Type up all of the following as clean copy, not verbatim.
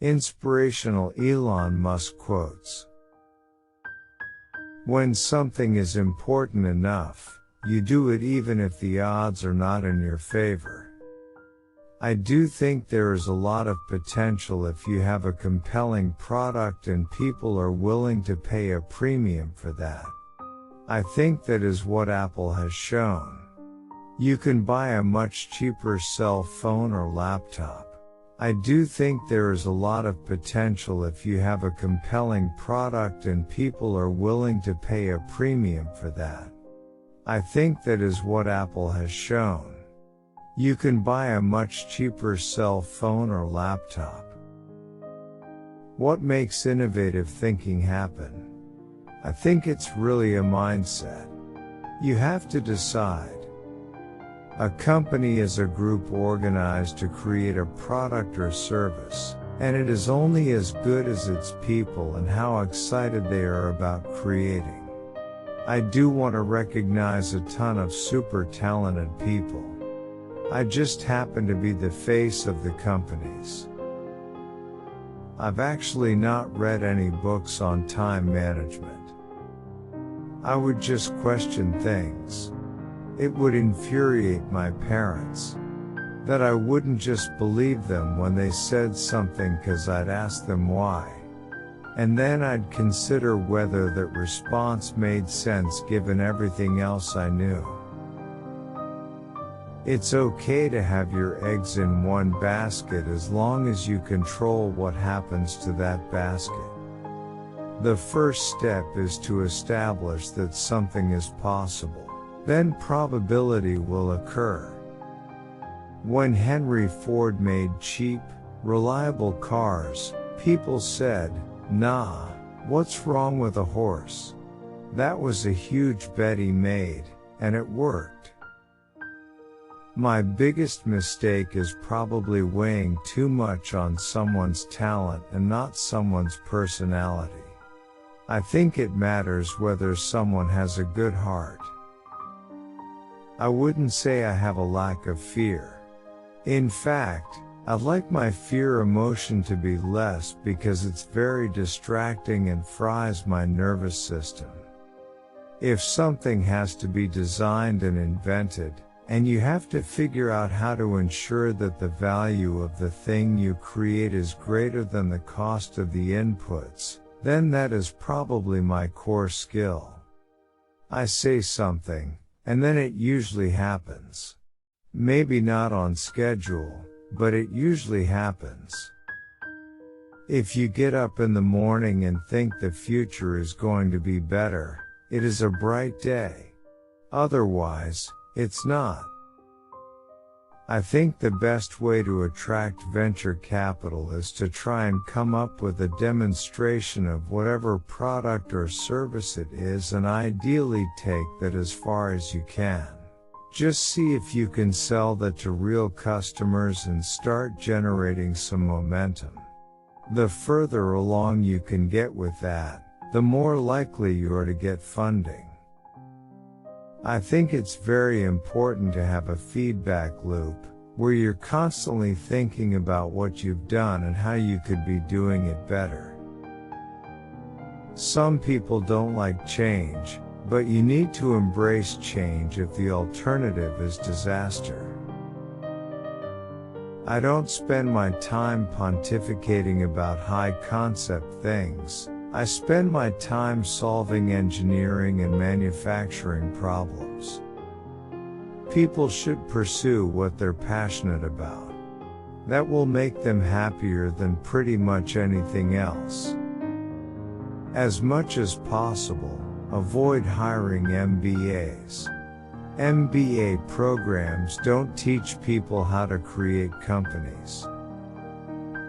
Inspirational Elon Musk quotes. When something is important enough, you do it even if the odds are not in your favor. I do think there is a lot of potential if you have a compelling product and people are willing to pay a premium for that. I think that is what Apple has shown. You can buy a much cheaper cell phone or laptop. I do think there is a lot of potential if you have a compelling product and people are willing to pay a premium for that. I think that is what Apple has shown. You can buy a much cheaper cell phone or laptop. What makes innovative thinking happen? I think it's really a mindset. You have to decide. A company is a group organized to create a product or service, and it is only as good as its people and how excited they are about creating. I do want to recognize a ton of super talented people. I just happen to be the face of the companies. I've actually not read any books on time management. I would just question things. It would infuriate my parents. That I wouldn't just believe them when they said something cause I'd ask them why. And then I'd consider whether that response made sense given everything else I knew. It's okay to have your eggs in one basket as long as you control what happens to that basket. The first step is to establish that something is possible. Then probability will occur. When Henry Ford made cheap, reliable cars, people said, "Nah, what's wrong with a horse?" That was a huge bet he made, and it worked. My biggest mistake is probably weighing too much on someone's talent and not someone's personality. I think it matters whether someone has a good heart. I wouldn't say I have a lack of fear. In fact, I'd like my fear emotion to be less because it's very distracting and fries my nervous system. If something has to be designed and invented, and you have to figure out how to ensure that the value of the thing you create is greater than the cost of the inputs, then that is probably my core skill. I say something, and then it usually happens. Maybe not on schedule, but it usually happens. If you get up in the morning and think the future is going to be better, it is a bright day. Otherwise, it's not. I think the best way to attract venture capital is to try and come up with a demonstration of whatever product or service it is and ideally take that as far as you can. Just see if you can sell that to real customers and start generating some momentum. The further along you can get with that, the more likely you are to get funding. I think it's very important to have a feedback loop, where you're constantly thinking about what you've done and how you could be doing it better. Some people don't like change, but you need to embrace change if the alternative is disaster. I don't spend my time pontificating about high concept things. I spend my time solving engineering and manufacturing problems. People should pursue what they're passionate about. That will make them happier than pretty much anything else. As much as possible, avoid hiring MBAs. MBA programs don't teach people how to create companies.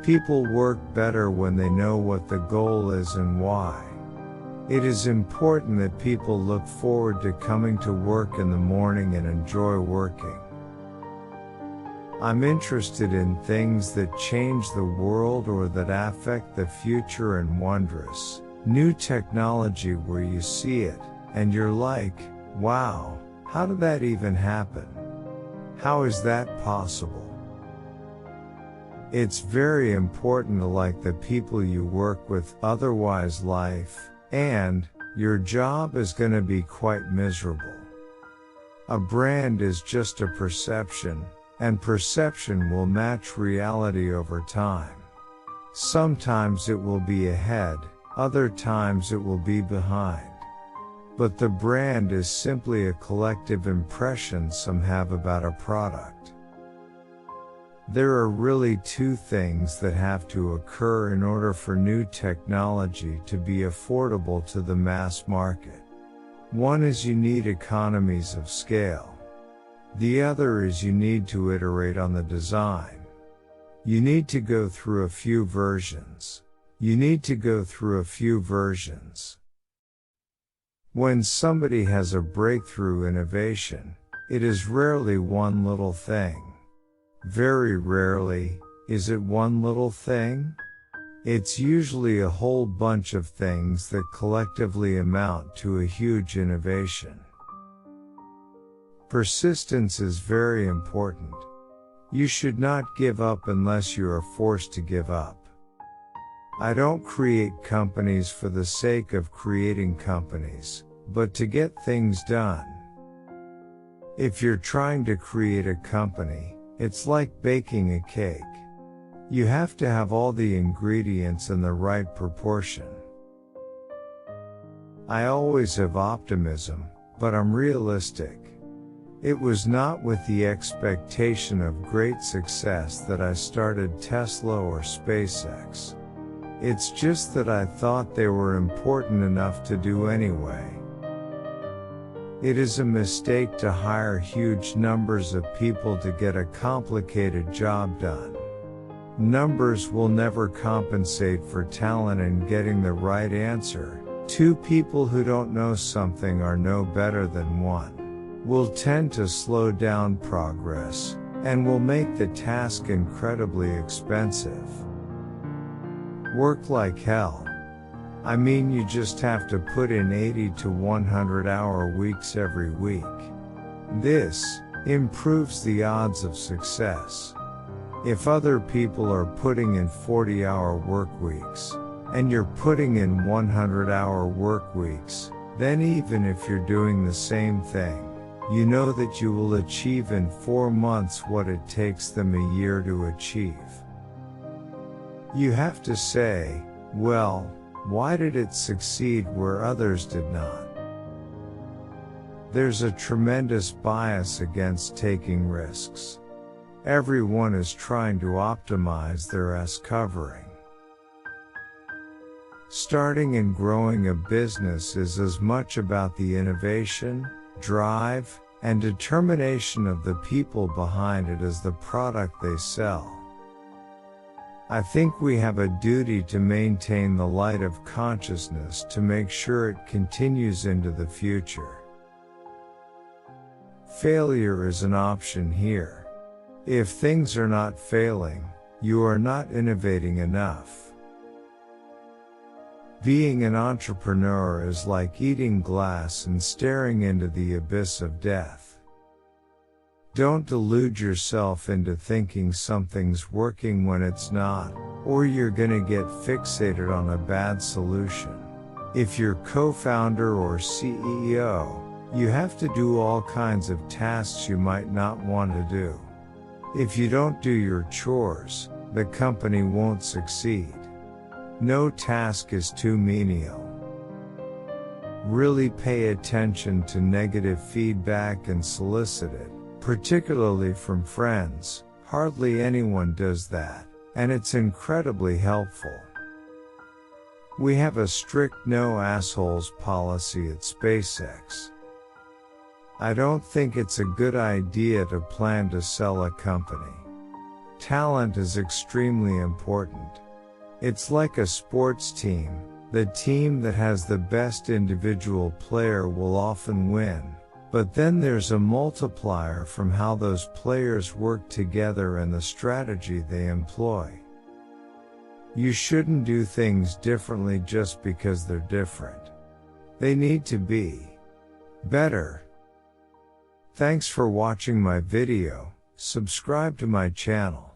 People work better when they know what the goal is and why. It is important that people look forward to coming to work in the morning and enjoy working. I'm interested in things that change the world or that affect the future and wondrous, new technology where you see it, and you're like, wow, how did that even happen? How is that possible? It's very important to like the people you work with, otherwise life and your job is gonna be quite miserable. A brand is just a perception, and perception will match reality over time. Sometimes it will be ahead, other times it will be behind. But the brand is simply a collective impression some have about a product. There are really two things that have to occur in order for new technology to be affordable to the mass market. One is you need economies of scale. The other is you need to iterate on the design. You need to go through a few versions. When somebody has a breakthrough innovation, it is rarely one little thing. Very rarely, is it one little thing? It's usually a whole bunch of things that collectively amount to a huge innovation. Persistence is very important. You should not give up unless you are forced to give up. I don't create companies for the sake of creating companies, but to get things done. If you're trying to create a company, it's like baking a cake. You have to have all the ingredients in the right proportion. I always have optimism, but I'm realistic. It was not with the expectation of great success that I started Tesla or SpaceX. It's just that I thought they were important enough to do anyway. It is a mistake to hire huge numbers of people to get a complicated job done. Numbers will never compensate for talent and getting the right answer. Two people who don't know something are no better than one. Will tend to slow down progress, and will make the task incredibly expensive. Work like hell. I mean, you just have to put in 80 to 100 hour weeks every week. This improves the odds of success. If other people are putting in 40-hour work weeks, and you're putting in 100-hour work weeks, then even if you're doing the same thing, you know that you will achieve in 4 months what it takes them a year to achieve. You have to say, well, why did it succeed where others did not? There's a tremendous bias against taking risks. Everyone is trying to optimize their ass covering. Starting and growing a business is as much about the innovation, drive, and determination of the people behind it as the product they sell. I think we have a duty to maintain the light of consciousness to make sure it continues into the future. Failure is an option here. If things are not failing, you are not innovating enough. Being an entrepreneur is like eating glass and staring into the abyss of death. Don't delude yourself into thinking something's working when it's not, or you're gonna get fixated on a bad solution. If you're co-founder or CEO, you have to do all kinds of tasks you might not want to do. If you don't do your chores, the company won't succeed. No task is too menial. Really pay attention to negative feedback and solicit it, particularly from friends. Hardly anyone does that, and it's incredibly helpful. We have a strict no assholes policy at SpaceX. I don't think it's a good idea to plan to sell a company. Talent is extremely important. It's like a sports team. The team that has the best individual player will often win, but then there's a multiplier from how those players work together and the strategy they employ. You shouldn't do things differently just because they're different. They need to be better. Thanks for watching my video. Subscribe to my channel.